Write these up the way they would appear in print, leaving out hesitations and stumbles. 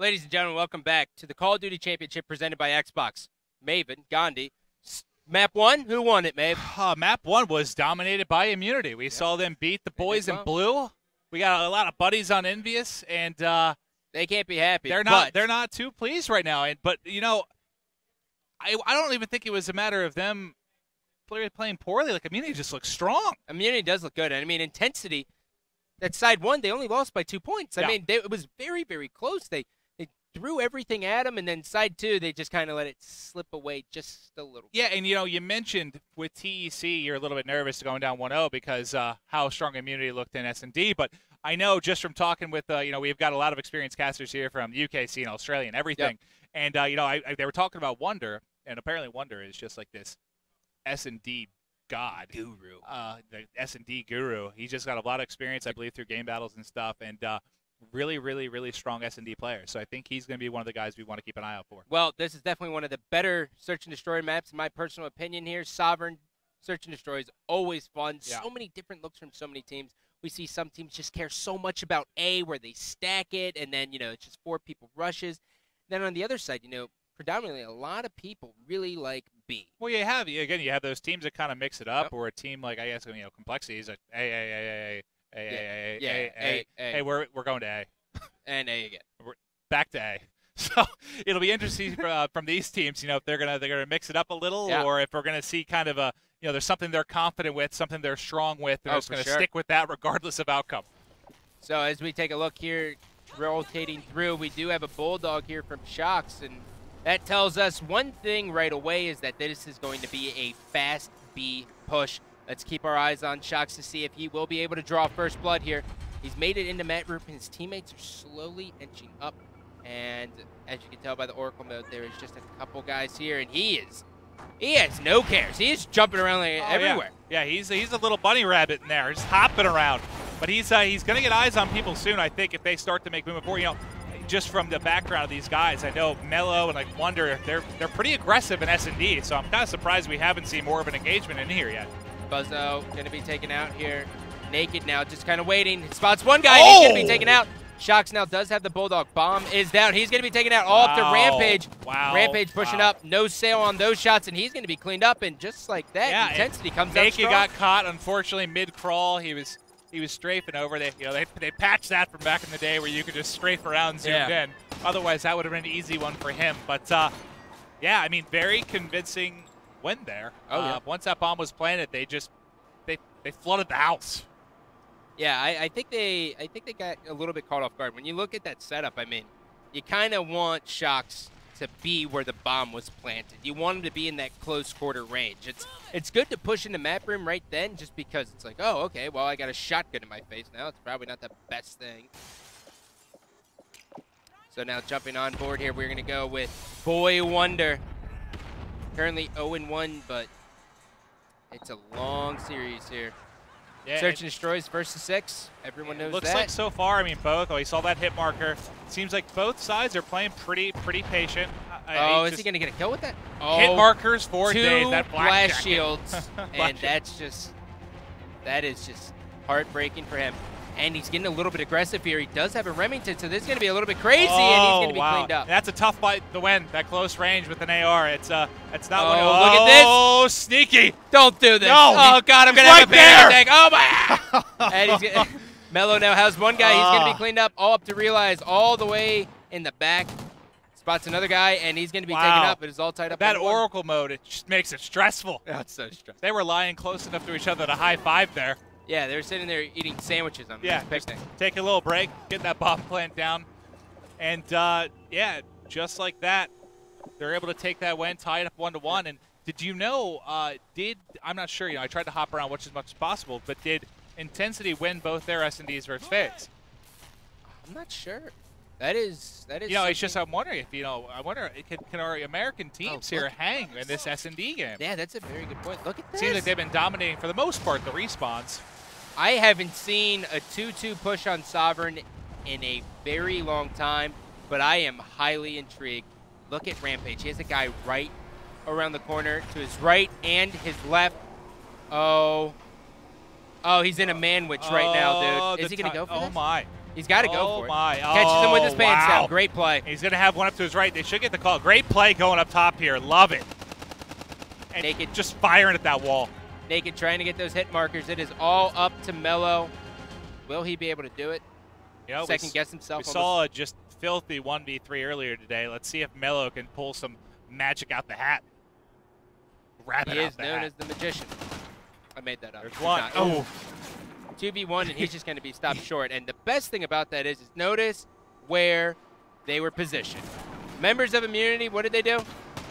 Ladies and gentlemen, welcome back to the Call of Duty Championship presented by Xbox. Maven, Gandhi. Map 1, who won it, Maeve? Map 1 was dominated by Immunity. We saw them beat the boys in blue. We got a lot of buddies on Envious, and they can't be happy. They're not too pleased right now. But you know, I don't even think it was a matter of them playing poorly. Like, Immunity just looks strong. Immunity does look good. I mean, Intensity, that side 1, they only lost by 2 points. I mean, it was very, very close. They threw everything at them, and then side 2, they just kind of let it slip away just a little bit. Yeah, and you know, you mentioned with TEC, you're a little bit nervous going down 1-0 because how strong Immunity looked in S&D, but I know just from talking with, you know, we've got a lot of experienced casters here from the UKC and Australia and everything, and, you know, they were talking about Wonder, and apparently Wonder is just like this S&D god. Guru. The S&D guru. He's just got a lot of experience, I believe, through game battles and stuff, and really, really, really strong S&D player. So I think he's going to be one of the guys we want to keep an eye out for. Well, this is definitely one of the better Search and Destroy maps, in my personal opinion here. Sovereign Search and Destroy is always fun. Yeah. So many different looks from so many teams. We see some teams just care so much about A, where they stack it, and then, you know, it's just 4 people rushes. Then on the other side, you know, predominantly a lot of people really like B. Well, you have those teams that kind of mix it up, or a team like, I guess, you know, Complexity is like hey, we're going to A. And A again. We're back to A. So it'll be interesting from these teams, you know, if they're gonna mix it up a little, or if we're gonna see kind of a, you know, there's something they're confident with, something they're strong with, they're just gonna stick with that regardless of outcome. So as we take a look here, rotating through, we do have a Bulldog here from Shocks, and that tells us one thing right away is that this is going to be a fast B push. Let's keep our eyes on Shocks to see if he will be able to draw first blood here. He's made it into Mat Roof, and his teammates are slowly inching up. And as you can tell by the Oracle mode, there is just a couple guys here, and he has no cares. He is jumping around like everywhere. Yeah, he's a little bunny rabbit in there, just hopping around. But he's going to get eyes on people soon, I think, if they start to make movement forward. You know, just from the background of these guys, I know Mello and like Wonder, they're pretty aggressive in S&D, so I'm kind of surprised we haven't seen more of an engagement in here yet. Buzzo going to be taken out here. Naked now, just kind of waiting. Spots one guy, he's going to be taken out. Shocks now does have the Bulldog. Bomb is down. He's going to be taken out all up to Rampage. Rampage pushing up. No sale on those shots, and he's going to be cleaned up. And just like that, Intensity comes up Naked strong. got caught, unfortunately, mid-crawl. He was strafing over. They patched that from back in the day where you could just strafe around zoomed in. Otherwise, that would have been an easy one for him. But, yeah, I mean, very convincing win there. Once that bomb was planted, they flooded the house. Yeah, I think they got a little bit caught off guard. When you look at that setup, I mean, you kind of want Shocks to be where the bomb was planted. You want them to be in that close quarter range. It's good to push into map room right then, just because it's like, oh, okay, well, I got a shotgun in my face now. It's probably not the best thing. So now jumping on board here, we're going to go with Boy Wonder. Currently 0-1, but it's a long series here. Yeah, Search and Destroys first to 6. Everyone knows that. Looks like so far, I mean, both. Oh, he saw that hit marker. Seems like both sides are playing pretty patient. Is he going to get a kill with that? Hit markers for 2 days. That blast shields, and that is just heartbreaking for him. And he's getting a little bit aggressive here. He does have a Remington, so this is going to be a little bit crazy, and he's going to be cleaned up. That's a tough fight to win, that close range with an AR. It's not look at this. Oh, sneaky. Don't do this. No, oh, God, I'm going to have a panic attack. Oh, my. And he's Mello now has one guy. He's going to be cleaned up all up to Realize all the way in the back. Spots another guy, and he's going to be taken up, but it's all tied up. That Oracle mode, it just makes it stressful. Yeah, it's so stressful. They were lying close enough to each other to high-five there. Yeah, they were sitting there eating sandwiches on picnic. Take a little break, get that bomb plant down, and yeah, just like that, they're able to take that win, tie it up 1-1. And did you know? I'm not sure. You know, I tried to hop around as much as possible, but did Intensity win both their S&Ds versus FaZe? I'm not sure. That is. You know, it's just I'm wondering if I wonder can our American teams here hang in this S&D game? Yeah, that's a very good point. Look at this. Seems like they've been dominating for the most part the respawns. I haven't seen a 2-2 push on Sovereign in a very long time, but I am highly intrigued. Look at Rampage. He has a guy right around the corner to his right and his left. Oh, he's in a man-witch right now, dude. Is he going to go for this? Oh, my. He's got to go Oh for it. my! Catches him with his pants wow. down. Great play. He's going to have one up to his right. They should get the call. Great play going up top here. Love it. And Naked. Just firing at that wall. Naked trying to get those hit markers. It is all up to Mello. Will he be able to do it? You know, Second guess himself. We saw a just filthy 1v3 earlier today. Let's see if Mello can pull some magic out the hat. Rabbit He out is the known hat. as the magician. I made that up. There's He's one. not. Oh. 2v1, and he's just going to be stopped short. And the best thing about that is notice where they were positioned. Members of Immunity, what did they do?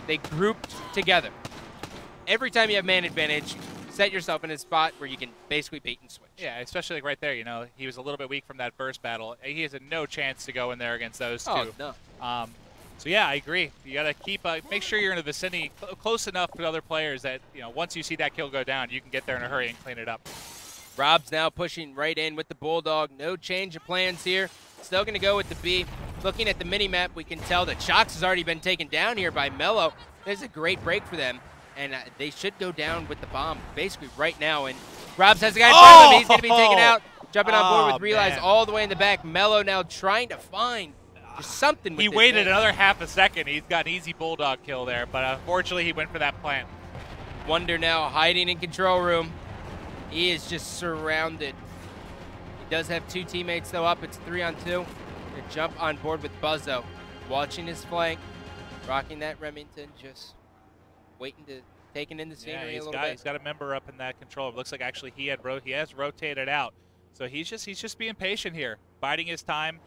They grouped together. Every time you have man advantage, set yourself in a spot where you can basically bait and switch. Yeah, especially like right there. You know, he was a little bit weak from that first battle. He has no chance to go in there against those two. Oh, no. So yeah, I agree. You got to keep make sure you're in the vicinity close enough to other players that once you see that kill go down, you can get there in a hurry and clean it up. Rob's now pushing right in with the Bulldog. No change of plans here. Still going to go with the B. Looking at the mini-map, we can tell that Shocks has already been taken down here by Mello. There's a great break for them, and they should go down with the bomb basically right now. And Robs has a guy in front of him. He's going to be taken out. Jumping on board with Realize all the way in the back. Mello now trying to find just something with He waited another half a second. He's got an easy Bulldog kill there, but unfortunately he went for that plant. Wonder now hiding in control room. He is just surrounded. He does have two teammates, though, up. It's 3-on-2. To jump on board with Buzzo. Watching his flank. Rocking that Remington. Just waiting to take in the scenery a little bit. He's got a member up in that control. It looks like actually he has rotated out. So he's just being patient here. Biding his time.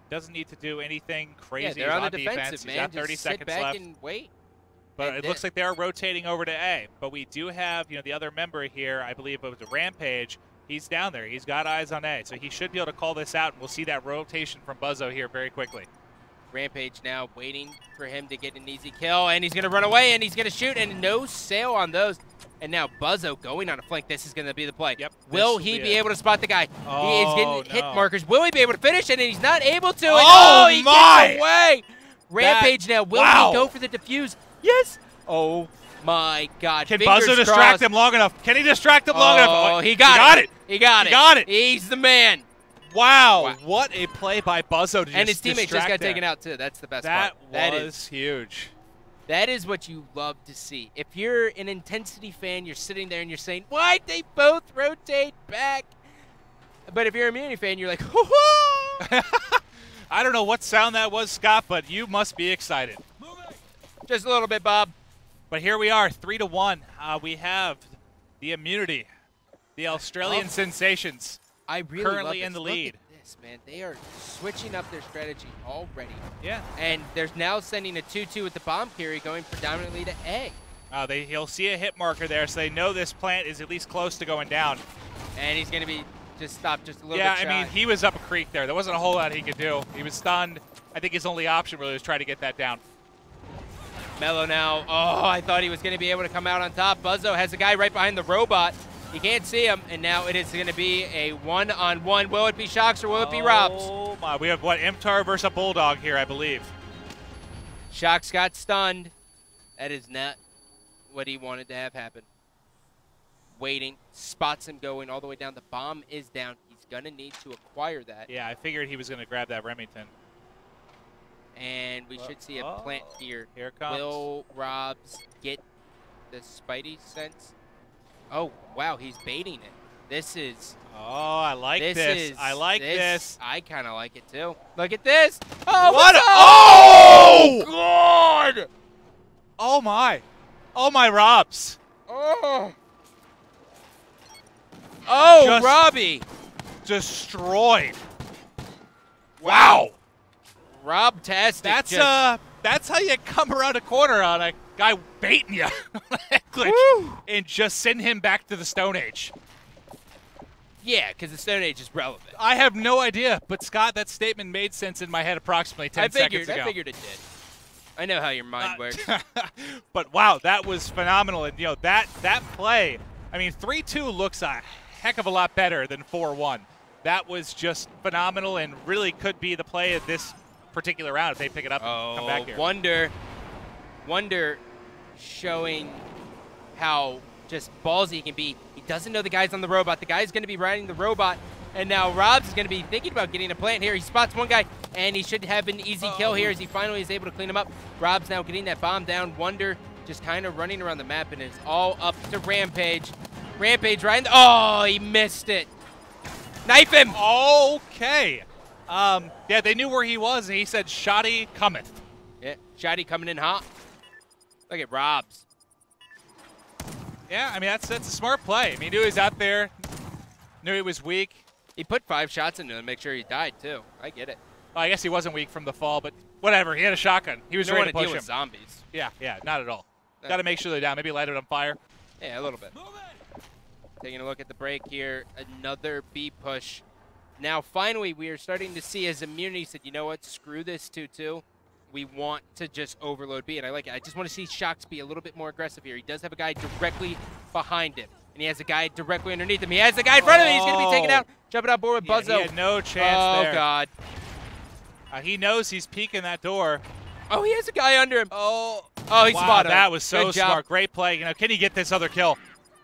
Doesn't need to do anything crazy. Yeah, they're on the defense. defensive, man. He's got 30 just seconds sit back left. and wait. But it looks like they are rotating over to A. But we do have, the other member here, I believe it was a Rampage. He's down there. He's got eyes on A. So he should be able to call this out, and we'll see that rotation from Buzzo here very quickly. Rampage now waiting for him to get an easy kill, and he's going to run away, and he's going to shoot, and no sail on those. And now Buzzo going on a flank. This is going to be the play. Yep. Will he be able to spot the guy? He is getting hit no. markers. Will he be able to finish? And he's not able to. Oh, and he my! gets away. Rampage now. Will he go for the defuse? Yes. Oh, my God. Can Fingers Buzzo distract crossed. him long enough? Can he distract him long enough? Oh, he got it. He got it. He's the man. Wow. What a play by Buzzo to and just his teammate just got taken out, too. That's the best part. That was huge. That is what you love to see. If you're an Intensity fan, you're sitting there and you're saying, why'd they both rotate back? But if you're an Immunity fan, you're like, hoo-hoo! I don't know what sound that was, Scott, but you must be excited. Just a little bit, Bob. But here we are, 3-1. We have the Immunity, the Australian Sensations, I really currently love in the this. lead. Look at this, man. They are switching up their strategy already. Yeah. And they're now sending a 2-2 with the bomb carry going predominantly to A. He'll see a hit marker there, so they know this plant is at least close to going down. And he's going to be just stopped just a little bit Yeah, shy. I mean, he was up a creek there. There wasn't a whole lot he could do. He was stunned. I think his only option really was try to get that down. Mello now. Oh, I thought he was going to be able to come out on top. Buzzo has a guy right behind the robot. He can't see him, and now it is going to be a one-on-one. Will it be Shocks or will it be Robs? Oh, my. We have, MTAR versus a Bulldog here, I believe. Shocks got stunned. That is not what he wanted to have happen. Waiting. Spots him going all the way down. The bomb is down. He's going to need to acquire that. Yeah, I figured he was going to grab that Remington. And we should see a plant here. Here it comes. Will Robs get the Spidey sense? Oh, wow, he's baiting it. This is... Oh, I like this. I like this. I kind of like it, too. Look at this. Oh, what? Oh, God. Oh, my. Oh, my Robs. Oh. Oh, Just Robbie. Destroyed. Wow. Rob-tastic. That's how you come around a corner on a guy baiting you and just send him back to the Stone Age. Yeah, because the Stone Age is relevant. I have no idea, but Scott, that statement made sense in my head approximately 10 seconds ago. I figured it did. I know how your mind works. But wow, that was phenomenal, and that play. I mean, 3-2 looks a heck of a lot better than 4-1. That was just phenomenal, and really could be the play of this particular round if they pick it up and come back here. Wonder showing how just ballsy he can be. He doesn't know the guy's on the robot. The guy's going to be riding the robot. And now Robs is going to be thinking about getting a plant here. He spots one guy, and he should have an easy kill here as he finally is able to clean him up. Robs now getting that bomb down. Wonder just kind of running around the map, and it's all up to Rampage. Rampage right in the, oh, he missed it. Knife him. Okay. Yeah, they knew where he was, and he said, "Shoddy cometh." Yeah, Shoddy coming in hot. Look at Robs. Yeah, I mean, that's a smart play. I mean, he knew he was out there, knew he was weak. He put 5 shots into him to make sure he died, too. I get it. Well, I guess he wasn't weak from the fall, but whatever. He had a shotgun. He was ready to push deal him. with zombies. Yeah, not at all. Got to make sure they're down. Maybe light it on fire. Yeah, a little bit. Taking a look at the break here. Another B push. Now, finally, we are starting to see as Immunity said, you know what, screw this 2-2. We want to just overload B, and I like it. I just want to see Shox be a little bit more aggressive here. He does have a guy directly behind him, and he has a guy directly underneath him. He has the guy in front of him. He's going to be taken out. Jumping out board with Buzzo. He had no chance there. Oh, God. He knows he's peeking that door. Oh, he has a guy under him. Oh, he spotted him. That was so Good job. smart. Great play. You know, can he get this other kill?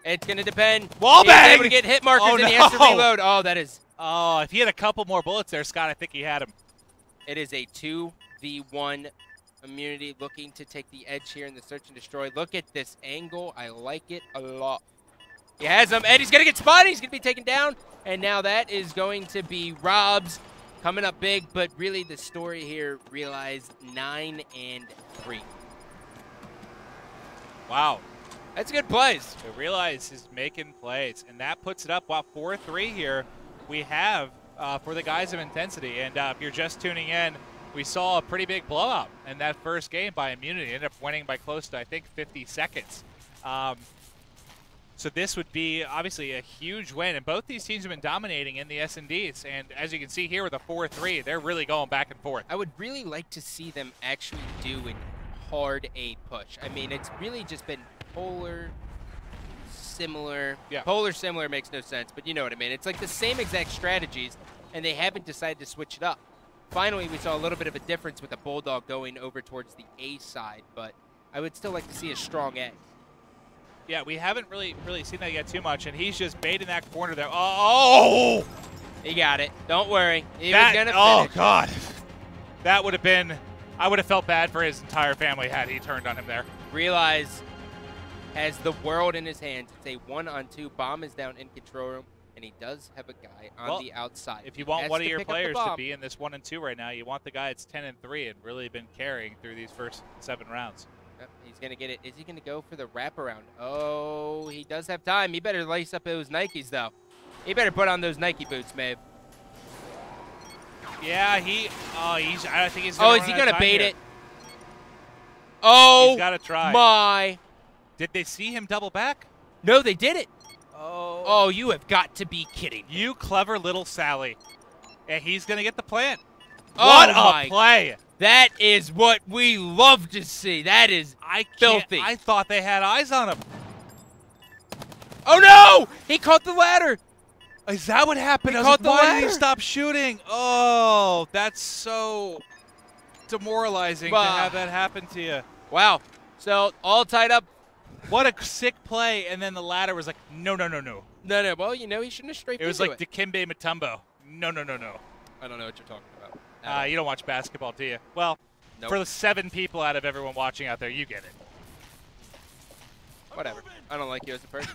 It's going to depend. Wall He's bang! able to get hit markers, and he has to reload. Oh, that is. Oh, if he had a couple more bullets there, Scott, I think he had him. It is a 2v1. Immunity looking to take the edge here in the search and destroy. Look at this angle. I like it a lot. He has him, and he's going to get spotted. He's going to be taken down. And now that is going to be Robs coming up big. But really the story here, realize 9-3. Wow. That's good plays. So realize he's making plays, and that puts it up. Wow, 4-3 here we have for the guys of Intensity. And if you're just tuning in, we saw a pretty big blowout in that first game by Immunity. Ended up winning by close to, I think, 50 seconds. So this would be obviously a huge win. And both these teams have been dominating in the S&Ds. And as you can see here with a 4-3, they're really going back and forth. I would really like to see them actually do a hard A push. I mean, it's really just been polar similar. Yeah. Polar similar makes no sense, but you know what I mean. It's like the same exact strategies, and they haven't decided to switch it up. Finally, we saw a little bit of a difference with the Bulldog going over towards the A side, but I would still like to see a strong A. Yeah, we haven't really seen that yet too much, and he's just baiting that corner there. Oh! He got it. Don't worry. He was going to finish. Oh, God. That would have been – I would have felt bad for his entire family had he turned on him there. Realize has the world in his hands. It's a 1-on-2. Bomb is down in control room, and he does have a guy on the outside. If you want one of your players to be in this 1-2 right now, you want the guy that's 10-3 and really been carrying through these first 7 rounds. Yep, he's going to get it. Is he going to go for the wraparound? Oh, he does have time. He better lace up those Nikes, though. He better put on those Nike boots, Maeve. Yeah, I think he's going to is he going to bait here. it? Oh, he's got to try. My. Did they see him double back? No, they did it. Oh, you have got to be kidding me. You clever little Sally. And he's going to get the plant. Oh, what a play. That is what we love to see. That is filthy. I thought they had eyes on him. Oh, no! He caught the ladder. Is that what happened? Why did he stop shooting? Oh, that's so demoralizing to have that happen to you. Wow. So, all tied up. What a sick play. And then the ladder was like, no. No. Well, you know, he shouldn't have strafed it. It was like Dikembe Mutombo. No. I don't know what you're talking about. You don't watch basketball, do you? Well, nope. For the 7 people out of everyone watching out there, you get it. Whatever. I don't like you as a person.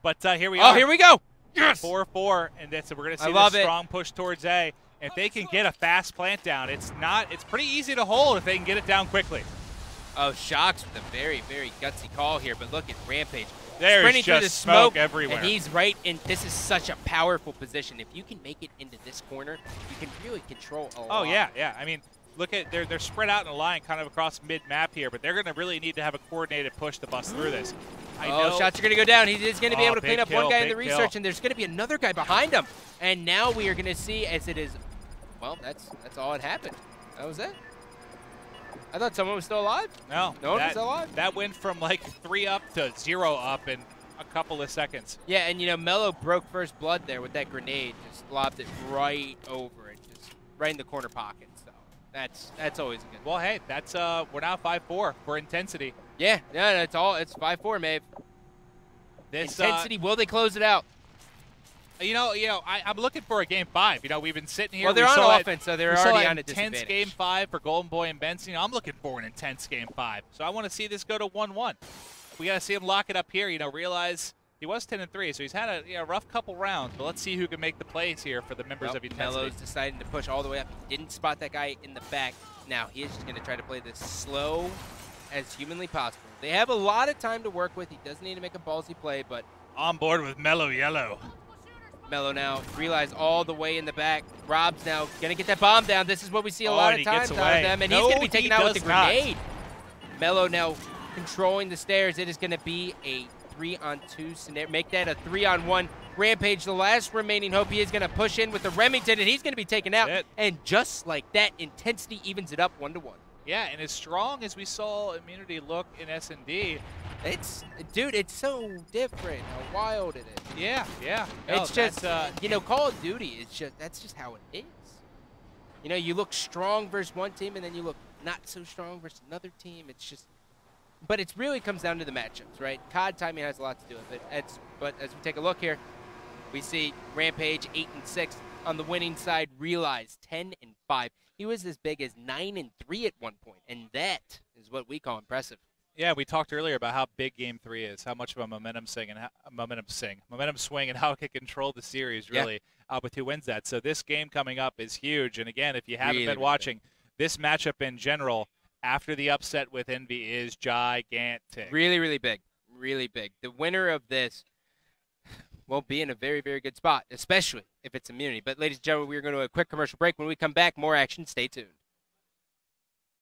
But here we are. Oh, here we go. Yes. 4-4, and we're going to see this strong push towards A. If they can get a fast plant down, it's pretty easy to hold if they can get it down quickly. Oh, Shox with a very, very gutsy call here, but look at Rampage. There's sprinting just through the smoke everywhere. And he's right in. This is such a powerful position. If you can make it into this corner, you can really control a lot. Oh, yeah. I mean, look at they're spread out in a line kind of across mid-map here, but they're going to really need to have a coordinated push to bust through this. Shots are going to go down. He is going to be able to clean up one guy in the research, kill. and there's going to be another guy behind him. And now we are going to see as it is. Well, that's all that happened. That was it. I thought someone was still alive. No one was still alive. That went from like 3 up to 0 up in a couple of seconds. Yeah, and you know, Mello broke first blood there with that grenade. Just lobbed it right over it, just right in the corner pocket. So that's always a good. Well, hey, that's we're now 5-4 for Intensity. Yeah, that's all. It's 5-4, Maeve. This Intensity, will they close it out? I'm looking for a game 5. We've been sitting here. Well, they're on offense, so they're already on a disadvantage. Intense game 5 for Golden Boy and Benson. I'm looking for an intense game 5. So I want to see this go to 1-1. We got to see him lock it up here. Realize he was 10-3, so he's had a rough couple rounds. But let's see who can make the plays here for the members of Utensity. Melo's deciding to push all the way up. He didn't spot that guy in the back. Now he is just going to try to play this slow as humanly possible. They have a lot of time to work with. He doesn't need to make a ballsy play, but on board with Melo Yellow. Melo now realize all the way in the back. Rob's now going to get that bomb down. This is what we see a lot of times out of them, and he's going to be taken out with the grenade. Melo now controlling the stairs. It is going to be a 3-on-2 scenario. Make that a 3-on-1. Rampage, the last remaining hope. He is going to push in with the Remington, and he's going to be taken out. And just like that, Intensity evens it up 1-1. Yeah, and as strong as we saw Immunity look in S&D, dude, it's so different how wild it is. Yeah. No, it's just, Call of Duty, that's just how it is. You look strong versus one team, and then you look not so strong versus another team. It's just, but it really comes down to the matchups, right? COD timing has a lot to do with it. But as we take a look here, we see Rampage 8-6 on the winning side. Realize 10-5. He was as big as 9-3 at one point, and that is what we call impressive. Yeah, we talked earlier about how big Game 3 is, how much of a momentum swing, and how it can control the series really with who wins that. So this game coming up is huge. And again, if you haven't been watching, this matchup in general after the upset with Envy is gigantic. Really, really big. Really big. The winner of this will be in a very, very good spot, especially if it's Immunity. But ladies and gentlemen, we're going to a quick commercial break. When we come back, more action. Stay tuned.